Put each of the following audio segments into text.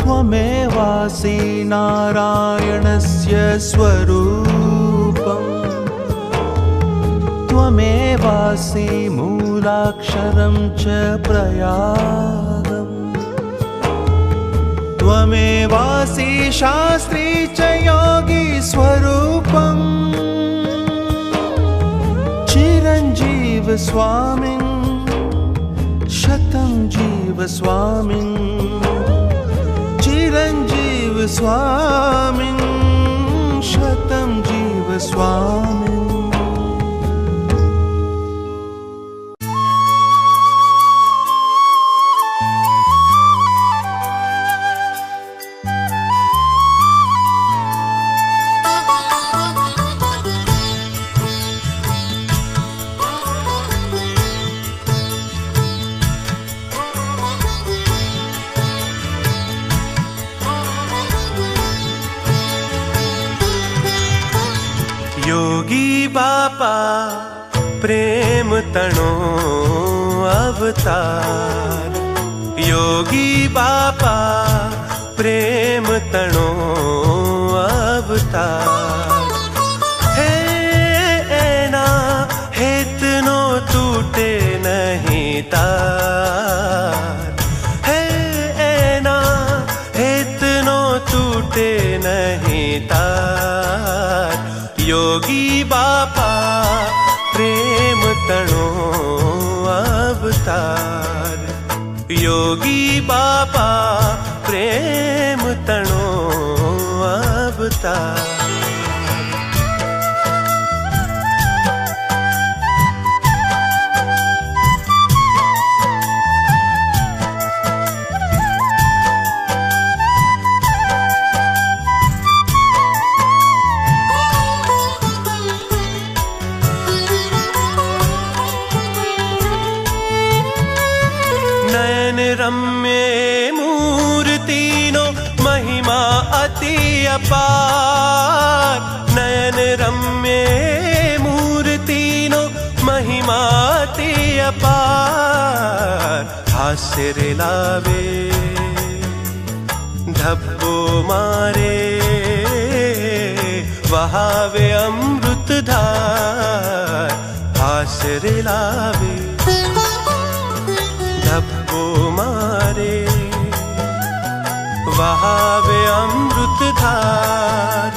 त्वमेवासि नारायणस्य स्वरूपम् त्वमेवासि मूलाक्षरं च प्रयागम् त्वमेवासि शास्त्री च योगी स्वरूपम् चिरञ्जीव स्वामिन् शतं जीव स्वामिन् चिरञ्जीव स्वामिन् शतं जीव स्वामिन्। योगी बापा प्रेम तणो अवतार योगी बापा प्रेम तणो अवतार हे एना हेतनो टूटे नहीं तार हे एना हेतनो टूटे नहीं तार योगी बापा प्रेम तणो अवतार योगी बापा प्रेम तणो अवतार। रम्य मूर्तिनो महिमा अति अपार नयन रम्य मूर्तिनो महिमा अति अपार हास्य लावे धब्बो मारे वहावे अमृत धार हास्य लावे धब्बो मारे वहावे अमृत धार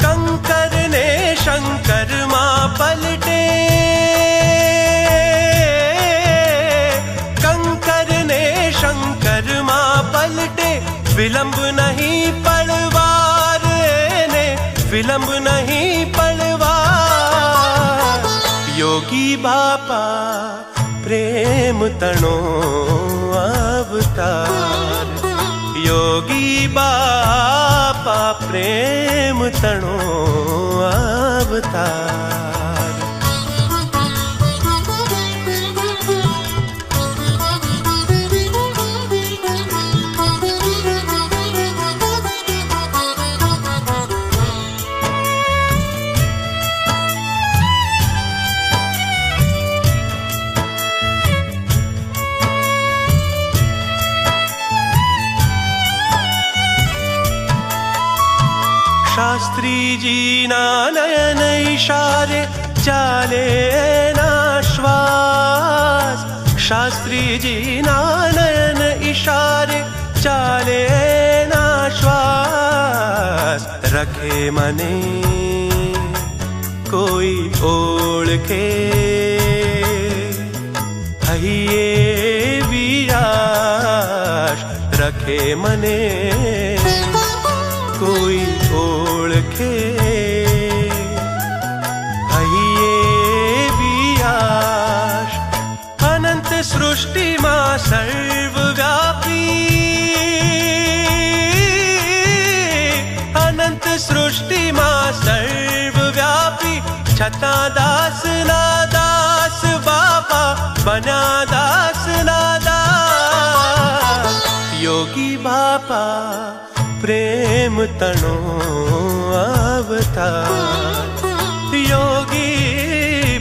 कंकर ने शंकर मां पलटे कंकर ने शंकर मां पलटे विलंब नहीं पलवार ने विलंब नहीं पलवार योगी बापा प्रेम तणो अवतार योगी बापा प्रेम तणो अवतार। शास्त्री जी ना नयन इशारे चाले ना श्वास शास्त्री जी ना नयन इशारे चाले ना श्वास रखे मने कोई ओळखे हइये विराश रखे मने कोई ओळखे हइये विराश अनंत सृष्टि मां सर्वव्यापी अनंत सृष्टि मां सर्वव्यापी छता दास ना दास बापा बना दास ना दास योगी बापा प्रेम तणो अवतार योगी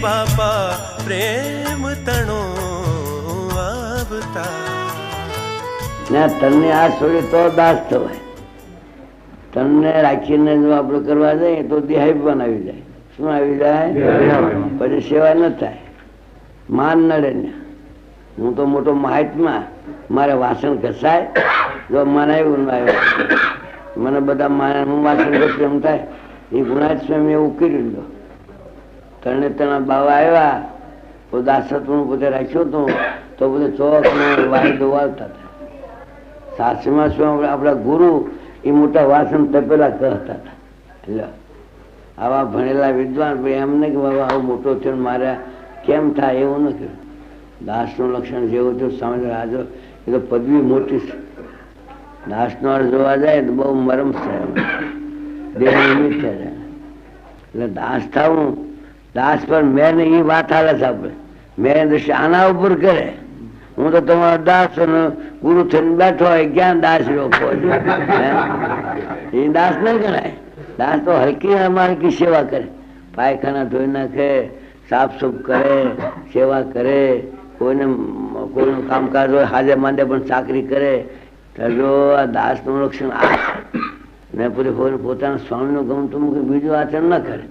बापा प्रेम तणो अवतार। ને તનને આ છોડી તો દાસ થવાય. તનને રાખીને જો આપણે કરવા જઈએ તો દેહાભિમાન આવી જાય. શું આવી જાય? પછી સેવા ન થાય, માન નડે ને. હું તો મોટો મહાત્મા, મારે વાસણ ઘસાય, જો મને એવું આવ્યો મને બધા માને હું વાસણ ઘસું એમ થાય. એ ગુણાજ સ્વામી એવું કર્યું લો. તને તેના બાવા આવ્યા તો દાસત્વ પોતે રાખ્યું હતું તો બધે ચોક ને વાયદો વાળતા હતા. સાસરીમાં શું આપણા ગુરુ એ મોટા વાસણ તપેલા કરતા હતા. એટલે આવા ભણેલા વિદ્વાન ભાઈ એમ નહીં કે બાબા આવું મોટો થયો મારે કેમ થાય એવું ન કર્યું. દાસનું લક્ષણ જેવું થયું સામે હાજર એ તો પદવી મોટી છે. દાસનો અર્થ જોવા જાય તો બહુ મરમ છે, દેહ નિમિત્ત છે. એટલે દાસ થવું, દાસ પર મેં એ વાત હાલે છે આપણે મેં દ્રષ્ટિ આના ઉપર કરે. હું તો તમારો દાસ ગુરુ થઈને બેઠો હોય ક્યાં દાસ રોકો એ દાસ નહીં ગણાય. દાસ તો હલકી હલકી સેવા કરે, પાયખાના ધોઈ નાખે, સાફ સુફ કરે, સેવા કરે, કોઈનું કામકાજ હોય હાજે માંડે પણ ચાકરી કરે. જો આ દાસનું લક્ષણ આ ને પૂરી પોતાના સ્વામીનું ગમતું મૂકી બીજું આચરણ ન કરે.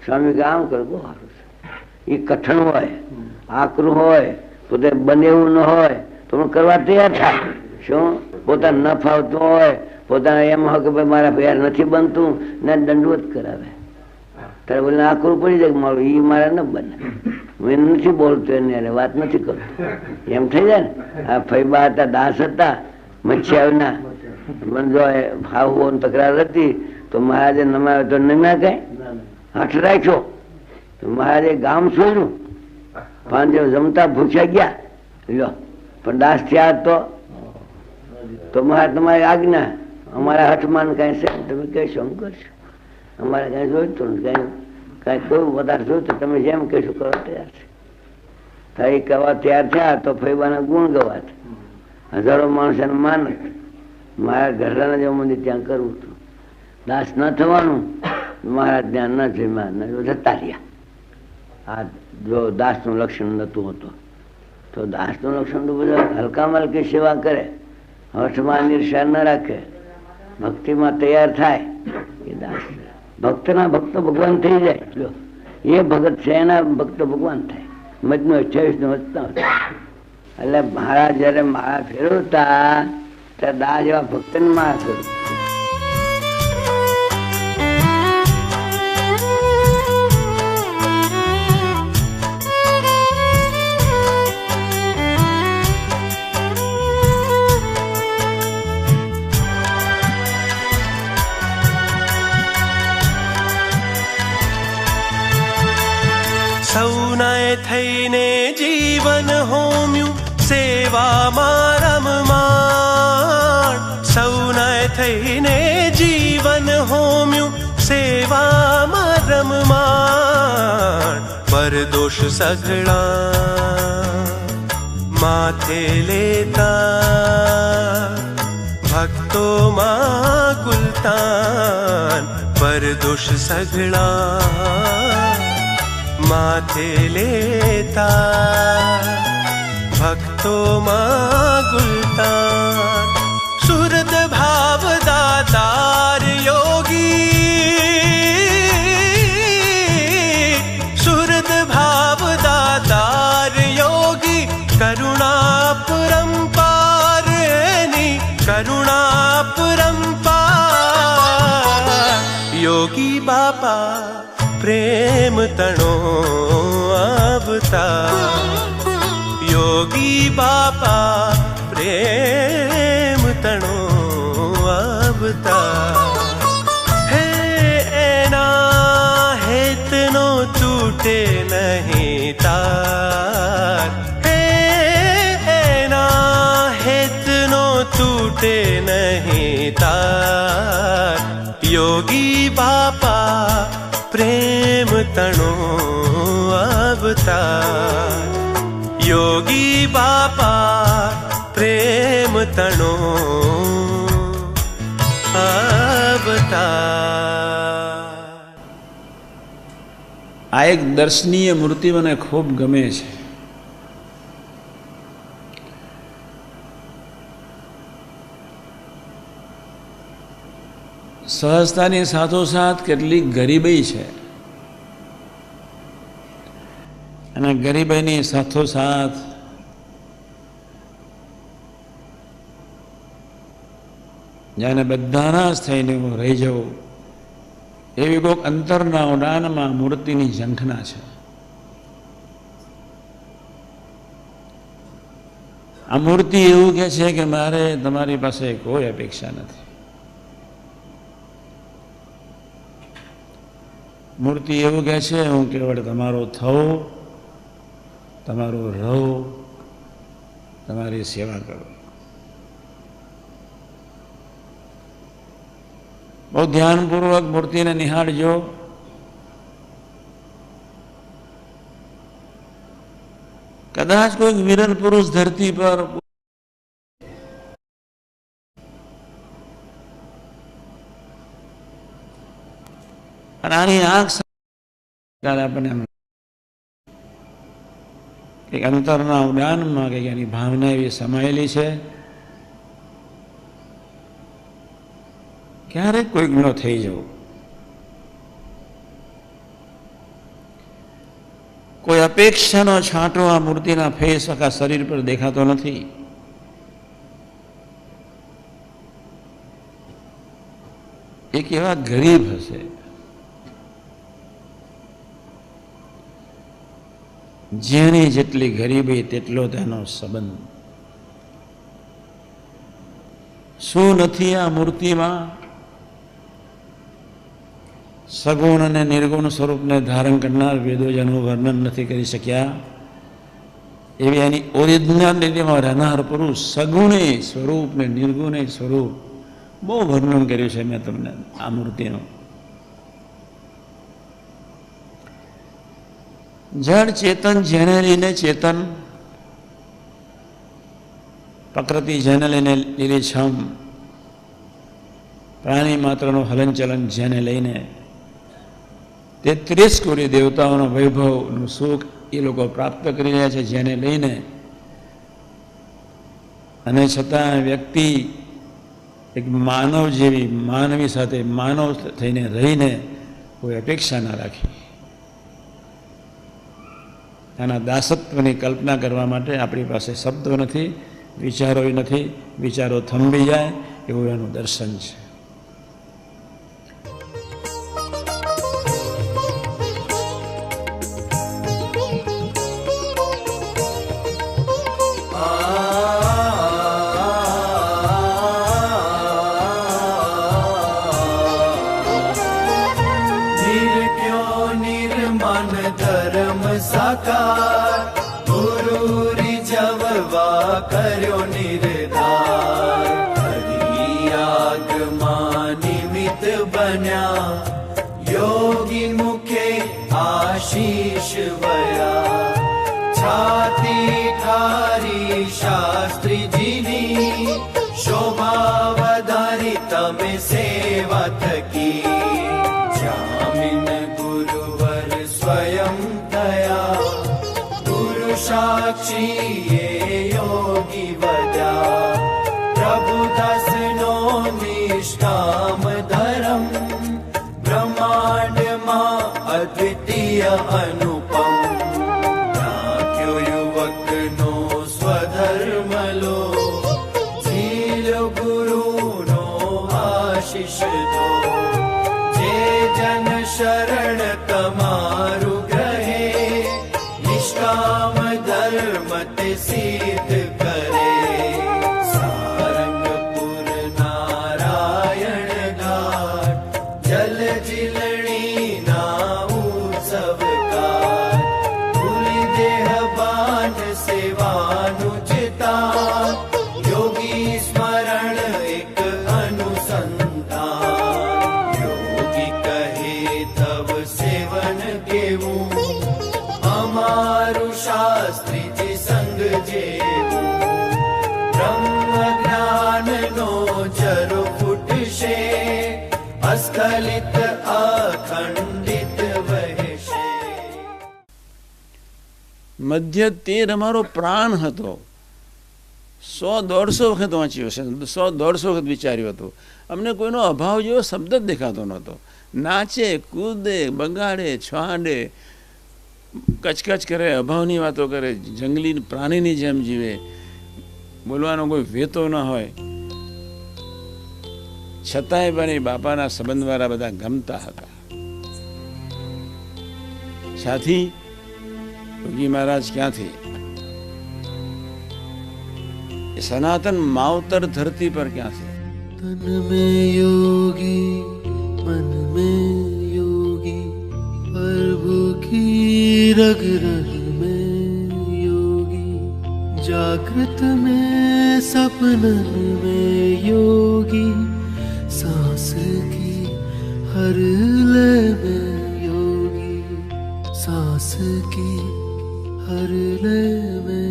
સ્વામી કે આમ કરે બહુ સારું છે. એ કઠણ હોય, આકરું હોય, પોતે બને એવું ન હોય તો કરવા તૈયાર થાય. શું પોતાને ન ફાવતું હોય, પોતાને એમ હોય કે ભાઈ મારા યાર નથી બનતું ને દંડવત કરાવે. ત્યારે બોલે આકરું પડી જાય મારું એ મારે ન બને, હું નથી બોલતો એને વાત નથી કરતો એમ થઈ જાય ને. આ ફૈબા હતા, દાસ હતા, મચ્છિયાના મને જો હાવ તકરાર હતી તો મહારાજે નમાવ્યો તો નમ્યા કઈ હાથ રાખ્યો તો મહારાજે ગામ છોડ્યું. પાંચ જમતા ભૂખ્યા ગયા લો પણ દાસ થયા તો મહારાજ તમારી આજ્ઞા, અમારા હઠમાન કઈ છે તમે કહેશો એમ કરશો. અમારે કઈ જોઈતું ને કઈ કોઈ વધારે જોઈતું તમે જેમ કહેશું કરવા તૈયાર છે. થઈ કહેવા તૈયાર થયા તો ફૈબાના ગુણ ગવાત. હજારો માણસ એને માન. મારા ઘરડાના જેવું મંદિર ત્યાં કરવું હતું. દાસ ન થવાનું, મહારાજ ત્યાં ન જમ્યા જતા રહ્યા. આ જો દાસનું લક્ષણ નતું હોતું તો દાસનું લક્ષણ તો બધા હલકામાં હલકી સેવા કરે, હઠમાં નિર્ષા ન રાખે, ભક્તિમાં તૈયાર થાય એ દાસ. ભક્તના ભક્તો ભગવાન થઈ જાય. જો એ ભગત છે એના ભક્તો ભગવાન થાય. મજનો 28 વધતા એટલે મહારાજ જયારે માળા ફેરવતા ત્યારે દાસ એવા ભક્તને માળા ફેરવતા. સૌનાએ થઈને જીવન હોમ્યું સેવામાં રમમાણ. સૌનાએ થઈને જીવન હોમ્યું સેવામાં રમમાણ. પરદોષ સઘળા માથે લેતા ભક્તોમાં ગુલતાન. પરદોષ સઘળા માથે લેતા ભક્તોમાં ગુલતાન. સુરત ભાવ દાતાર યોગી, સુરત ભાવ દાતાર યોગી. કરુણા પરંપાર એની કરુણા પરંપાર. યોગી બાપા પ્રેમ તણો અવતાર. યોગી બાપા પ્રેમ તણો અવતાર. હે એના હેતનો તૂટે નહીં તાર. હે એના હેતનો તૂટે નહીં તાર. યોગી બાપા પ્રેમ તણો અવતાર. યોગી બાપા પ્રેમ તણો અવતાર. આ એક દર્શનીય મૂર્તિ મને ખૂબ ગમે છે. સહજતાની સાથોસાથ કેટલીક ગરીબાઈ છે, અને ગરીબાઈની સાથોસાથ જાણે બધાના જ થઈને હું રહી જાઉં એવી કોઈક અંતરના ઉડાનમાં મૂર્તિની ઝંખના છે. આ મૂર્તિ એવું કહે છે કે મારે તમારી પાસે કોઈ અપેક્ષા નથી. મૂર્તિ એવું કહે છે હું કેવળ તમારો થવું, તમારો રહું, તમારી સેવા કરું. બહુ ધ્યાનપૂર્વક મૂર્તિને નિહાળજો. કદાચ કોઈક વિરલ પુરુષ ધરતી પર અને આની આંખ આપણને કંઈક અંતરના ઉડાનમાં કંઈક એની ભાવના એવી સમાયેલી છે. ક્યારેક કોઈક ન થઈ જવું. કોઈ અપેક્ષાનો છાંટો આ મૂર્તિના ફેસ આખા શરીર પર દેખાતો નથી. એ કેવા ગરીબ હશે. જેની જેટલી ગરીબી તેટલો તેનો સંબંધ. શું નથી આ મૂર્તિમાં? સગુણ અને નિર્ગુણ સ્વરૂપને ધારણ કરનાર વેદો જેનું વર્ણન નથી કરી શક્યા એવી એની ઓરિજિનાલિટીમાં રહેનાર પુરુષ સગુણે સ્વરૂપ ને નિર્ગુણે સ્વરૂપ બહુ વર્ણન કર્યું છે મેં તમને આ મૂર્તિનું. જળ ચેતન જેને લઈને ચેતન, પ્રકૃતિ જેને લઈને લીલીછમ, પ્રાણી માત્રનું હલનચલન જેને લઈને, 33 કોટી દેવતાઓનો વૈભવનું સુખ એ લોકો પ્રાપ્ત કરી રહ્યા છે જેને લઈને, અને છતાં વ્યક્તિ એક માનવ જેવી માનવી સાથે માનવ થઈને રહીને કોઈ અપેક્ષા ના રાખી. આના દાસત્વની કલ્પના કરવા માટે આપણી પાસે શબ્દો નથી, વિચારો નથી. વિચારો થંભી જાય એવું એનું દર્શન છે. કર્યો નિર્ધાર, હરિયાગમાં નિમિત્ત બન્યા, યોગી મુખે આશીષ વયા, છાતી ઠારી શાસ્ત્રીજીની, શોભા વધારી તમે સેવા થકી, જામીન ગુરુવર સ્વયં થયા, ગુરુ સાક્ષી યોગી વદ્યા, પ્રભુદાસનો નિષ્કામ ધર્મ, બ્રહ્માંડમાં અદ્વિતીય અનુપમ, રાખ્યો યુવકનો સ્વધર્મ લો, ઝીલો ગુરુનો આશીષ દો, જે જન શરણ તમારું ગ્રહે, નિષ્કામ ધર્મ તે સિદ્ધ કરે, સારંગપુર નારાયણ ઘાટ, જલ જીલણી ના ઉત્સવકાર, ભૂલી દેહ બાન સેવાનું ચિતા, યોગી સ્મરણ એક અનુસંધાન, યોગી કહે તવ સેવન કેવું, અમારું શાસ્ત્રીજી સંગ જેવું, બ્રહ્મ જ્ઞાનનો જરો ફૂટશે, અસ્ખલિત અખંડિત વહેશે. મધ્ય તેર અમારો પ્રાણ હતો. 100-150 વખત વાંચ્યું હશે, 100-150 વખત વિચાર્યું હતું. અમને કોઈનો અભાવ જેવો શબ્દ જ દેખાતો નહોતો. નાચે, કૂદે, બગાડે, છાંડે, કચકચ કરે, અભાવની વાતો કરે, જંગલી પ્રાણીની જેમ જીવે, બોલવાનો કોઈ વેતો ન હોય, છતાંય પણ એ બાપાના સંબંધવાળા બધા ગમતા હતા. સાથી યોગી મહારાજ ક્યાંથી? सनातन मावतर धरती पर क्या थे? तन में योगी मन में योगी प्रभु की रग रग में योगी जागृत में सपनन में योगी सांस की हर लय में योगी सांस की हर लय में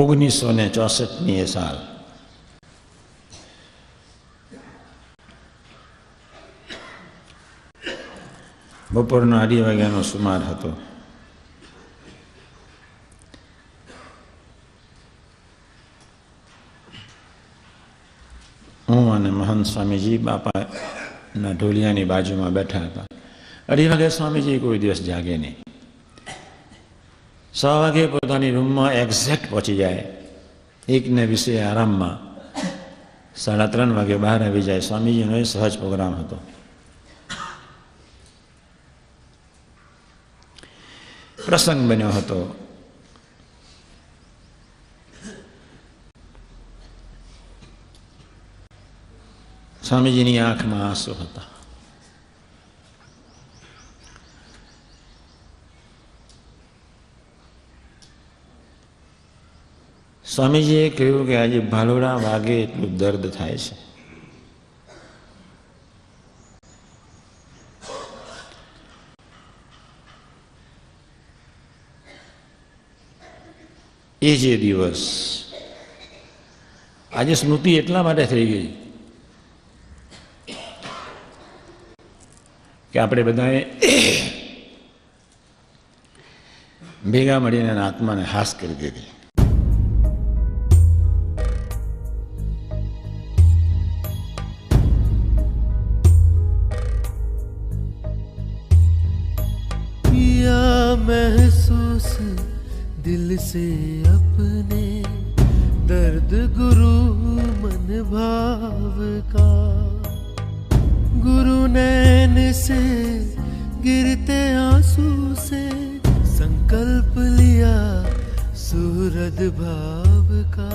1964 સાલ બપોરનો 2:30 વાગ્યાનો સુમાર હતો. હું અને મહંત સ્વામીજી બાપાના ઢોલિયાની બાજુમાં બેઠા હતા. 2:30 વાગે સ્વામીજી કોઈ દિવસ જાગે નહીં. 6 વાગે પોતાની રૂમમાં એક્ઝેક્ટ પહોંચી જાય. 1:20 આરામમાં 3:30 વાગે બહાર આવી જાય. સ્વામીજીનો એ સહજ પ્રોગ્રામ હતો. પ્રસંગ બન્યો હતો. સ્વામીજીની આંખમાં આંસુ હતા. સ્વામીજીએ કહ્યું કે આજે ભાલોડા વાગે એટલું દર્દ થાય છે. એ જે દિવસ આજે સ્મૃતિ એટલા માટે થઈ ગઈ કે આપણે બધાએ ભેગા મળીને એના આત્માને હાસ કરી દીધી. महसूस दिल से अपने दर्द गुरु मन भाव का गुरु नैन से गिरते आंसू से संकल्प लिया सुहृद भाव का